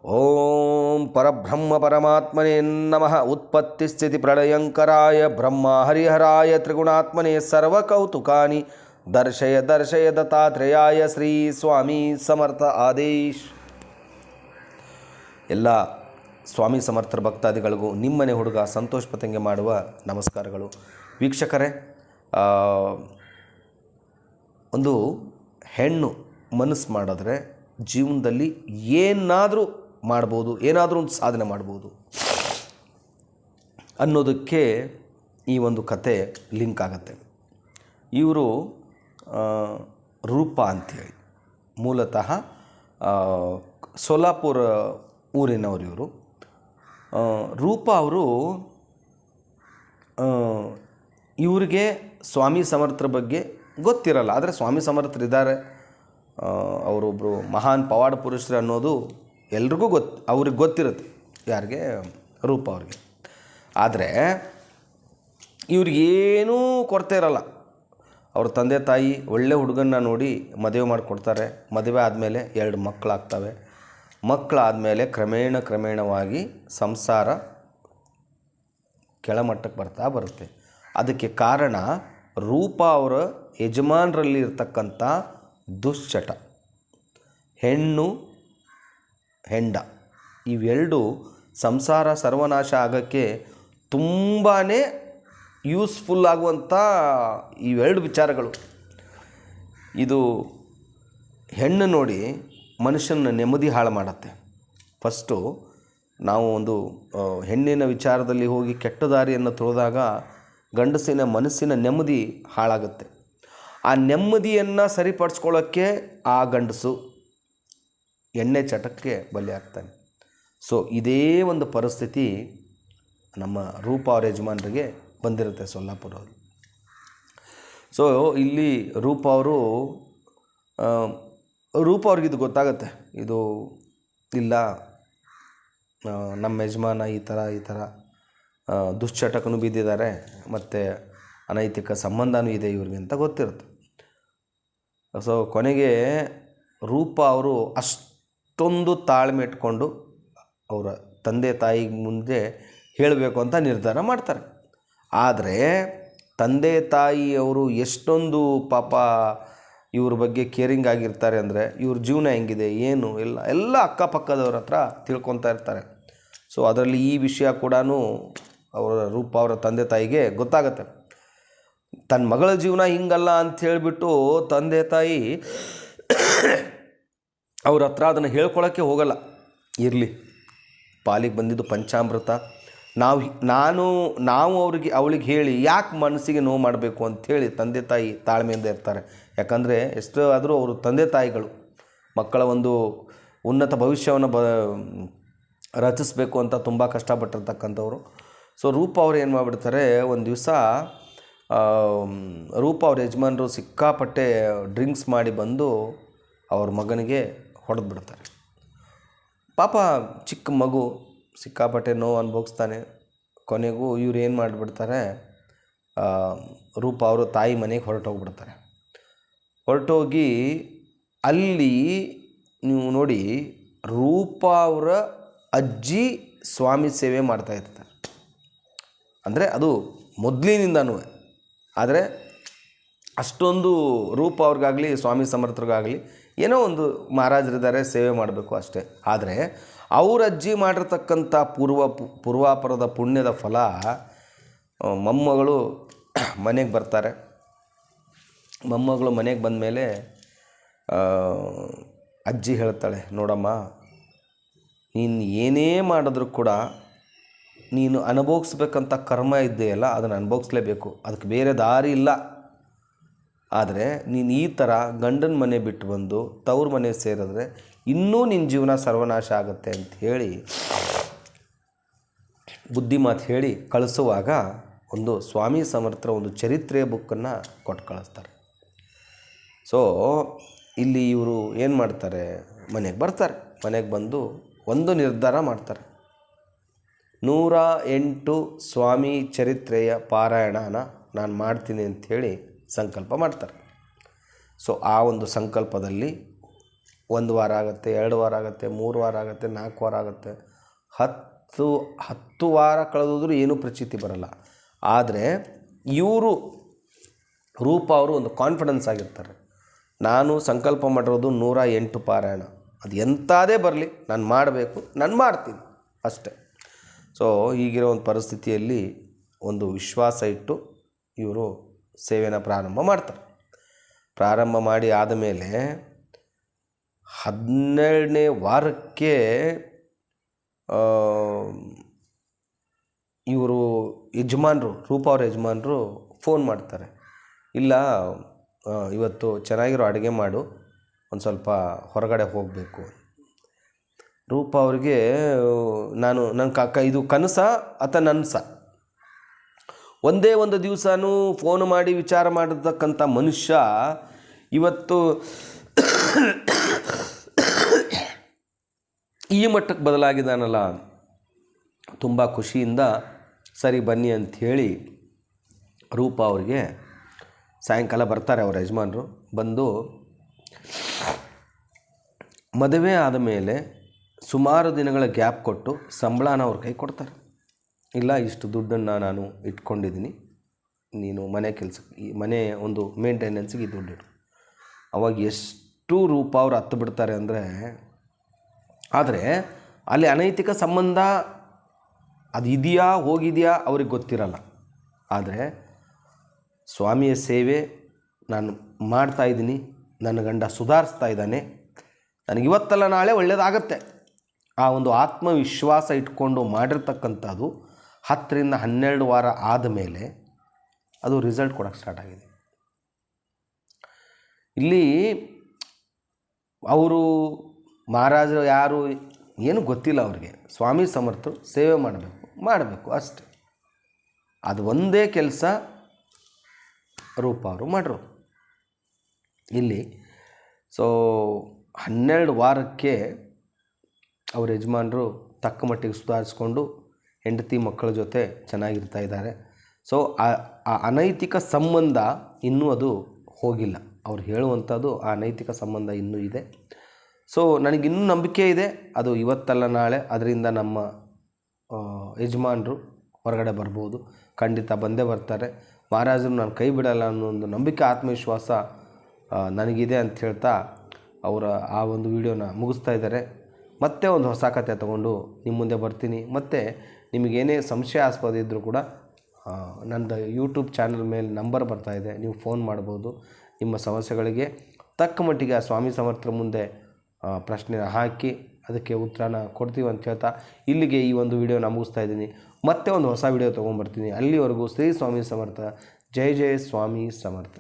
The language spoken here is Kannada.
ಓಂ ಪರಬ್ರಹ್ಮ ಪರಮಾತ್ಮನೇ ನಮಃ. ಉತ್ಪತ್ತಿ ಸ್ಥಿತಿ ಪ್ರಳಯಂಕರಾಯ ಬ್ರಹ್ಮ ಹರಿಹರಾಯ ತ್ರಿಗುಣಾತ್ಮನೇ ಸರ್ವಕೌತುಕಾನಿ ದರ್ಶಯ ದರ್ಶಯ ದತ್ತಾತ್ರೇಯಾಯ ಶ್ರೀ ಸ್ವಾಮಿ ಸಮರ್ಥ ಆದೇಶ್. ಎಲ್ಲ ಸ್ವಾಮಿ ಸಮರ್ಥರ ಭಕ್ತಾದಿಗಳಿಗೂ ನಿಮ್ಮನೆ ಹುಡುಗ ಸಂತೋಷ್ ಪತಂಗೆ ಮಾಡುವ ನಮಸ್ಕಾರಗಳು. ವೀಕ್ಷಕರೇ, ಒಂದು ಹೆಣ್ಣು ಮನಸ್ಸು ಮಾಡಿದ್ರೆ ಜೀವನದಲ್ಲಿ ಏನಾದರೂ ಮಾಡ್ಬೋದು, ಏನಾದರೂ ಒಂದು ಸಾಧನೆ ಮಾಡ್ಬೋದು ಅನ್ನೋದಕ್ಕೆ ಈ ಒಂದು ಕತೆ ಲಿಂಕ್ ಆಗುತ್ತೆ. ಇವರು ರೂಪಾ ಅಂಥೇಳಿ ಮೂಲತಃ ಸೋಲಾಪುರ ಊರಿನವರು. ಇವರು ರೂಪಾ ಅವರು ಇವ್ರಿಗೆ ಸ್ವಾಮಿ ಸಮರ್ಥರ ಬಗ್ಗೆ ಗೊತ್ತಿರಲ್ಲ. ಆದರೆ ಸ್ವಾಮಿ ಸಮರ್ಥರಿದ್ದಾರೆ, ಅವರೊಬ್ಬರು ಮಹಾನ್ ಪವಾಡ ಪುರುಷರು ಅನ್ನೋದು ಎಲ್ರಿಗೂ ಅವ್ರಿಗೆ ಗೊತ್ತಿರುತ್ತೆ. ಯಾರಿಗೆ? ರೂಪ ಅವ್ರಿಗೆ. ಆದರೆ ಇವ್ರಿಗೇನೂ ಕೊರತೆ ಇರಲ್ಲ. ಅವ್ರ ತಂದೆ ತಾಯಿ ಒಳ್ಳೆ ಹುಡುಗನ್ನ ನೋಡಿ ಮದುವೆ ಮಾಡಿಕೊಡ್ತಾರೆ. ಮದುವೆ ಆದಮೇಲೆ 2 ಮಕ್ಕಳಾಗ್ತವೆ. ಮಕ್ಕಳಾದಮೇಲೆ ಕ್ರಮೇಣವಾಗಿ ಸಂಸಾರ ಕೆಳಮಟ್ಟಕ್ಕೆ ಬರುತ್ತೆ. ಅದಕ್ಕೆ ಕಾರಣ ರೂಪಾ ಅವರ ಯಜಮಾನರಲ್ಲಿ ಇರ್ತಕ್ಕಂಥ ದುಶ್ಚಟ, ಹೆಣ್ಣು ಹೆಂಡ, ಇವೆರಡು ಸಂಸಾರ ಸರ್ವನಾಶ ಆಗೋಕ್ಕೆ ತುಂಬಾ ಯೂಸ್ಫುಲ್ ಆಗುವಂಥ ಇವೆರಡು ವಿಚಾರಗಳು. ಇದು ಹೆಣ್ಣು ನೋಡಿ ಮನುಷ್ಯನ ನೆಮ್ಮದಿ ಹಾಳು ಮಾಡುತ್ತೆ. ಫಸ್ಟು ನಾವು ಒಂದು ಹೆಣ್ಣಿನ ವಿಚಾರದಲ್ಲಿ ಹೋಗಿ ಕೆಟ್ಟ ದಾರಿಯನ್ನು ತುಳಿದಾಗ ಗಂಡಸಿನ ಮನಸ್ಸಿನ ನೆಮ್ಮದಿ ಹಾಳಾಗುತ್ತೆ. ಆ ನೆಮ್ಮದಿಯನ್ನು ಸರಿಪಡಿಸ್ಕೊಳ್ಳೋಕ್ಕೆ ಆ ಗಂಡಸು ಎಣ್ಣೆ ಚಟಕ್ಕೆ ಬಲಿಯಾಗ್ತಾನೆ. ಸೊ ಇದೇ ಒಂದು ಪರಿಸ್ಥಿತಿ ನಮ್ಮ ರೂಪಾ ಅವ್ರ ಯಜಮಾನರಿಗೆ ಬಂದಿರುತ್ತೆ, ಸೊಲ್ಲಾಪುರವರು. ಸೊ ಇಲ್ಲಿ ರೂಪಾ ಅವ್ರಿಗಿದು ಗೊತ್ತಾಗುತ್ತೆ. ಇದು ಇಲ್ಲ, ನಮ್ಮ ಯಜಮಾನ ಈ ಥರ ದುಶ್ಚಟಕ್ಕೂ ಬಿದ್ದಿದ್ದಾರೆ, ಮತ್ತು ಅನೈತಿಕ ಸಂಬಂಧನೂ ಇದೆ ಇವ್ರಿಗೆ ಅಂತ ಗೊತ್ತಿರುತ್ತೆ. ಸೊ ಕೊನೆಗೆ ರೂಪಾ ಅವರು ಅಷ್ಟೊಂದು ತಾಳ್ಮೆ ಇಟ್ಕೊಂಡು ಅವರ ತಂದೆ ತಾಯಿಗೆ ಮುಂದೆ ಹೇಳಬೇಕು ಅಂತ ನಿರ್ಧಾರ ಮಾಡ್ತಾರೆ. ಆದರೆ ತಂದೆ ತಾಯಿಯವರು ಎಷ್ಟೊಂದು ಪಾಪ ಇವ್ರ ಬಗ್ಗೆ ಕೇರಿಂಗ್ ಆಗಿರ್ತಾರೆ ಅಂದರೆ ಇವ್ರ ಜೀವನ ಹೆಂಗಿದೆ ಏನು ಎಲ್ಲ ಅಕ್ಕಪಕ್ಕದವ್ರ ಹತ್ರ ತಿಳ್ಕೊತಾ ಇರ್ತಾರೆ. ಸೊ ಅದರಲ್ಲಿ ಈ ವಿಷಯ ಕೂಡ ರೂಪಾ ಅವರ ತಂದೆ ತಾಯಿಗೆ ಗೊತ್ತಾಗುತ್ತೆ. ತನ್ನ ಮಗಳ ಜೀವನ ಹಿಂಗಲ್ಲ ಅಂತ ಹೇಳಿಬಿಟ್ಟು ತಂದೆ ತಾಯಿ ಅವ್ರ ಹತ್ರ ಅದನ್ನು ಹೇಳ್ಕೊಳಕ್ಕೆ ಹೋಗಲ್ಲ. ಇರಲಿ, ಪಾಲಿಗೆ ಬಂದಿದ್ದು ಪಂಚಾಮೃತ, ನಾವು ಅವಳಿಗೆ ಹೇಳಿ ಯಾಕೆ ಮನಸ್ಸಿಗೆ ನೋವು ಮಾಡಬೇಕು ಅಂಥೇಳಿ ತಂದೆ ತಾಯಿ ತಾಳ್ಮೆಯಿಂದ ಇರ್ತಾರೆ. ಯಾಕಂದರೆ ಎಷ್ಟೋ ಆದರೂ ಅವರು ತಂದೆ ತಾಯಿಗಳು ಮಕ್ಕಳ ಒಂದು ಉನ್ನತ ಭವಿಷ್ಯವನ್ನು ರಚಿಸಬೇಕು ಅಂತ ತುಂಬ ಕಷ್ಟಪಟ್ಟಿರ್ತಕ್ಕಂಥವ್ರು. ಸೊ ರೂಪಾ ಅವ್ರು ಏನು ಮಾಡಿಬಿಡ್ತಾರೆ, ಒಂದು ದಿವಸ ರೂಪಾ ಅವ್ರ ಯಜಮಾನರು ಸಿಕ್ಕಾಪಟ್ಟೆ ಡ್ರಿಂಕ್ಸ್ ಮಾಡಿ ಬಂದು ಅವ್ರ ಮಗನಿಗೆ ಹೊಡೆದು ಬಿಡ್ತಾರೆ. ಪಾಪ ಚಿಕ್ಕ ಮಗು ಸಿಕ್ಕಾಪಟ್ಟೆ ನೋವು ಅನುಭವಿಸ್ತಾನೆ. ಕೊನೆಗೂ ಇವ್ರು ಏನು ಮಾಡಿಬಿಡ್ತಾರೆ, ರೂಪಾ ಅವರು ತಾಯಿ ಮನೆಗೆ ಹೊರಟೋಗಿ ಅಲ್ಲಿ ನೀವು ನೋಡಿ ರೂಪಾ ಅವರ ಅಜ್ಜಿ ಸ್ವಾಮಿ ಸೇವೆ ಮಾಡ್ತಾಯಿರ್ತಾರೆ. ಅಂದರೆ ಅದು ಮೊದಲಿನಿಂದನೂ. ಆದರೆ ಅಷ್ಟೊಂದು ರೂಪಾ ಅವ್ರಿಗಾಗಲಿ ಸ್ವಾಮಿ ಸಮರ್ಥರಿಗಾಗಲಿ ಏನೋ ಒಂದು ಮಹಾರಾಜರಿದ್ದಾರೆ, ಸೇವೆ ಮಾಡಬೇಕು ಅಷ್ಟೇ. ಆದರೆ ಅವ್ರ ಅಜ್ಜಿ ಮಾಡಿರ್ತಕ್ಕಂಥ ಪೂರ್ವಾಪರದ ಪುಣ್ಯದ ಫಲ ಮೊಮ್ಮಗಳು ಮನೆಗೆ ಬರ್ತಾರೆ. ಮೊಮ್ಮಗಳು ಮನೆಗೆ ಬಂದ ಮೇಲೆ ಅಜ್ಜಿ ಹೇಳ್ತಾಳೆ, ನೋಡಮ್ಮ, ನೀನು ಏನೇ ಮಾಡಿದ್ರೂ ಕೂಡ ನೀನು ಅನುಭವಿಸ್ಬೇಕಂತ ಕರ್ಮ ಇದೆಯಲ್ಲ, ಅದನ್ನು ಅನುಭವಿಸ್ಲೇಬೇಕು, ಅದಕ್ಕೆ ಬೇರೆ ದಾರಿ ಇಲ್ಲ. ಆದರೆ ನೀನು ಈ ಥರ ಗಂಡನ ಮನೆ ಬಿಟ್ಟು ಬಂದು ತವ್ರ ಮನೆ ಸೇರಿದ್ರೆ ಇನ್ನೂ ನಿನ್ನ ಜೀವನ ಸರ್ವನಾಶ ಆಗುತ್ತೆ ಅಂತ ಹೇಳಿ ಬುದ್ಧಿ ಮಾತು ಹೇಳಿ ಕಳಿಸುವಾಗ ಒಂದು ಸ್ವಾಮಿ ಸಮರ್ಥರ ಒಂದು ಚರಿತ್ರೆಯ ಬುಕ್ಕನ್ನು ಕೊಟ್ಟು ಕಳಿಸ್ತಾರೆ. ಸೊ ಇಲ್ಲಿ ಇವರು ಏನು ಮಾಡ್ತಾರೆ, ಮನೆಗೆ ಬರ್ತಾರೆ. ಮನೆಗೆ ಬಂದು ಒಂದು ನಿರ್ಧಾರ ಮಾಡ್ತಾರೆ, 108 ಸ್ವಾಮಿ ಚರಿತ್ರೆಯ ಪಾರಾಯಣನ ನಾನು ಮಾಡ್ತೀನಿ ಅಂಥೇಳಿ ಸಂಕಲ್ಪ ಮಾಡ್ತಾರೆ. ಸೊ ಆ ಒಂದು ಸಂಕಲ್ಪದಲ್ಲಿ 1 ವಾರ ಆಗುತ್ತೆ, 2 ವಾರ ಆಗುತ್ತೆ, 3 ವಾರ ಆಗುತ್ತೆ, 4 ವಾರ ಆಗುತ್ತೆ, 10 ವಾರ ಕಳೆದೋದ್ರೂ ಏನೂ ಪ್ರಚಿತಿ ಬರಲ್ಲ. ಆದರೆ ಇವರು ರೂಪ ಅವರು ಒಂದು ಕಾನ್ಫಿಡೆನ್ಸ್ ಆಗಿರ್ತಾರೆ. ನಾನು ಸಂಕಲ್ಪ ಮಾಡಿರೋದು 108 ಪಾರಾಯಣ, ಅದು ಎಂಥದೇ ಬರಲಿ ನಾನು ಮಾಡಬೇಕು, ನಾನು ಮಾಡ್ತೀನಿ ಅಷ್ಟೆ. ಸೊ ಹೀಗಿರೋ ಒಂದು ಪರಿಸ್ಥಿತಿಯಲ್ಲಿ ಒಂದು ವಿಶ್ವಾಸ ಇಟ್ಟು ಇವರು ಸೇವೆನ ಪ್ರಾರಂಭ ಮಾಡ್ತಾರೆ. ಪ್ರಾರಂಭ ಮಾಡಿ ಆದಮೇಲೆ 12ನೇ ವಾರಕ್ಕೆ ಇವರು ಯಜಮಾನರು, ರೂಪ ಅವ್ರ ಯಜಮಾನರು ಫೋನ್ ಮಾಡ್ತಾರೆ, ಇಲ್ಲ ಇವತ್ತು ಚೆನ್ನಾಗಿರೋ ಅಡುಗೆ ಮಾಡು, ಒಂದು ಸ್ವಲ್ಪ ಹೊರಗಡೆ ಹೋಗಬೇಕು. ರೂಪ ಅವ್ರಿಗೆ ನನ್ನ ಇದು ಕನಸ ಅಥವಾ ನನಸ? ಒಂದೇ ಒಂದು ದಿವಸನೂ ಫೋನ್ ಮಾಡಿ ವಿಚಾರ ಮಾಡಿರ್ತಕ್ಕಂಥ ಮನುಷ್ಯ ಇವತ್ತು ಈ ಮಟ್ಟಕ್ಕೆ ಬದಲಾಗಿದ್ದಾನಲ್ಲ, ತುಂಬ ಖುಷಿಯಿಂದ ಸರಿ ಬನ್ನಿ ಅಂಥೇಳಿ ರೂಪ ಅವ್ರಿಗೆ ಸಾಯಂಕಾಲ ಬರ್ತಾರೆ ಅವ್ರ ಯಜಮಾನರು. ಬಂದು ಮದುವೆ ಆದಮೇಲೆ ಸುಮಾರು ದಿನಗಳ ಗ್ಯಾಪ್ ಕೊಟ್ಟು ಸಂಬಳನ ಅವ್ರ ಕೈ ಕೊಡ್ತಾರೆ. ಇಲ್ಲ, ಇಷ್ಟು ದುಡ್ಡನ್ನು ನಾನು ಇಟ್ಕೊಂಡಿದ್ದೀನಿ, ನೀನು ಮನೆ ಕೆಲಸಕ್ಕೆ, ಈ ಮನೆ ಒಂದು ಮೇಂಟೆನೆನ್ಸಿಗೆ ಈ ದುಡ್ಡು. ಅವಾಗ ಎಷ್ಟು ರೂಪ ಅವ್ರು ಹತ್ತು ಬಿಡ್ತಾರೆ ಅಂದರೆ, ಆದರೆ ಅಲ್ಲಿ ಅನೈತಿಕ ಸಂಬಂಧ ಅದು ಇದೆಯಾ ಹೋಗಿದೆಯಾ ಅವ್ರಿಗೆ ಗೊತ್ತಿರಲ್ಲ. ಆದರೆ ಸ್ವಾಮಿಯ ಸೇವೆ ನಾನು ಮಾಡ್ತಾಯಿದ್ದೀನಿ, ನನ್ನ ಗಂಡ ಸುಧಾರಿಸ್ತಾ ಇದ್ದಾನೆ, ನನಗಿವತ್ತಲ್ಲ ನಾಳೆ ಒಳ್ಳೆಯದಾಗತ್ತೆ, ಆ ಒಂದು ಆತ್ಮವಿಶ್ವಾಸ ಇಟ್ಕೊಂಡು ಮಾಡಿರ್ತಕ್ಕಂಥದ್ದು 10 ರಿಂದ 12 ವಾರ ಆದಮೇಲೆ ಅದು ರಿಸಲ್ಟ್ ಕೊಡೋಕ್ಕೆ ಸ್ಟಾರ್ಟ್ ಆಗಿದೆ. ಇಲ್ಲಿ ಅವರು ಮಹಾರಾಜರು ಯಾರು ಏನು ಗೊತ್ತಿಲ್ಲ ಅವ್ರಿಗೆ, ಸ್ವಾಮಿ ಸಮರ್ಥರು ಸೇವೆ ಮಾಡಬೇಕು ಅಷ್ಟೆ. ಅದು ಒಂದೇ ಕೆಲಸ ರೂಪ ಅವರು ಮಾಡಿರೋದು ಇಲ್ಲಿ. ಸೊ 12 ವಾರಕ್ಕೆ ಅವ್ರ ಯಜಮಾನರು ತಕ್ಕ ಮಟ್ಟಿಗೆ ಸುಧಾರಿಸ್ಕೊಂಡು ಹೆಂಡತಿ ಮಕ್ಕಳ ಜೊತೆ ಚೆನ್ನಾಗಿರ್ತಾ ಇದ್ದಾರೆ. ಸೊ ಆ ಅನೈತಿಕ ಸಂಬಂಧ ಇನ್ನೂ ಅದು ಹೋಗಿಲ್ಲ. ಅವ್ರು ಹೇಳುವಂಥದ್ದು ಆ ಅನೈತಿಕ ಸಂಬಂಧ ಇನ್ನೂ ಇದೆ. ಸೊ ನನಗಿನ್ನೂ ನಂಬಿಕೆ ಇದೆ, ಅದು ಇವತ್ತಲ್ಲ ನಾಳೆ ಅದರಿಂದ ನಮ್ಮ ಯಜಮಾನರು ಹೊರಗಡೆ ಬರ್ಬೋದು, ಖಂಡಿತ ಬಂದೇ ಬರ್ತಾರೆ, ಮಹಾರಾಜರು ನಾನು ಕೈ ಬಿಡಲ್ಲ ಅನ್ನೋ ಒಂದು ನಂಬಿಕೆ, ಆತ್ಮವಿಶ್ವಾಸ ನನಗಿದೆ ಅಂತ ಹೇಳ್ತಾ ಅವರ ಆ ಒಂದು ವಿಡಿಯೋನ ಮುಗಿಸ್ತಾ ಇದ್ದಾರೆ. ಮತ್ತೆ ಒಂದು ಹೊಸ ಕಥೆ ತೊಗೊಂಡು ನಿಮ್ಮ ಮುಂದೆ ಬರ್ತೀನಿ. ಮತ್ತು ನಿಮಗೇನೇ ಸಂಶಯಾಸ್ಪದ ಇದ್ದರೂ ಕೂಡ ನಂದು ಯೂಟ್ಯೂಬ್ ಚಾನಲ್ ಮೇಲೆ ನಂಬರ್ ಬರ್ತಾಯಿದೆ, ನೀವು ಫೋನ್ ಮಾಡ್ಬೋದು. ನಿಮ್ಮ ಸಮಸ್ಯೆಗಳಿಗೆ ತಕ್ಕ ಮಟ್ಟಿಗೆ ಆ ಸ್ವಾಮಿ ಸಮರ್ಥರ ಮುಂದೆ ಪ್ರಶ್ನೆನ ಹಾಕಿ ಅದಕ್ಕೆ ಉತ್ತರನ ಕೊಡ್ತೀವಿ ಅಂತ ಹೇಳ್ತಾ ಇಲ್ಲಿಗೆ ಈ ಒಂದು ವಿಡಿಯೋನ ಮುಗಿಸ್ತಾ ಇದ್ದೀನಿ. ಮತ್ತೆ ಒಂದು ಹೊಸ ವಿಡಿಯೋ ತೊಗೊಂಬರ್ತೀನಿ. ಅಲ್ಲಿವರೆಗೂ ಶ್ರೀ ಸ್ವಾಮಿ ಸಮರ್ಥ. ಜೈ ಜೈ ಸ್ವಾಮಿ ಸಮರ್ಥ.